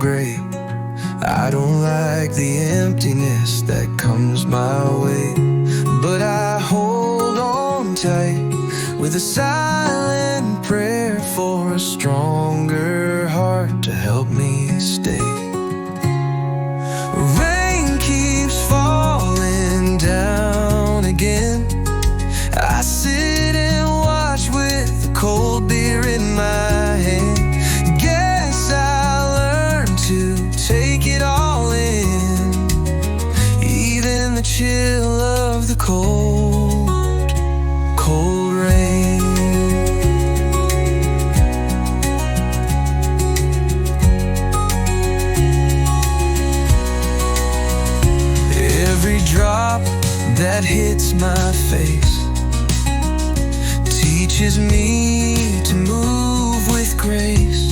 gray. I don't like the emptiness that comes my way, but I hold on tight with a silent prayer for a stronger heart to help me stay. Rain keeps falling down again. I sit and watch with a cold beer in my hand. Guess I learned to take it all in, even the chill of the cold, cold rain. Every drop that hits my face teaches me to move with grace.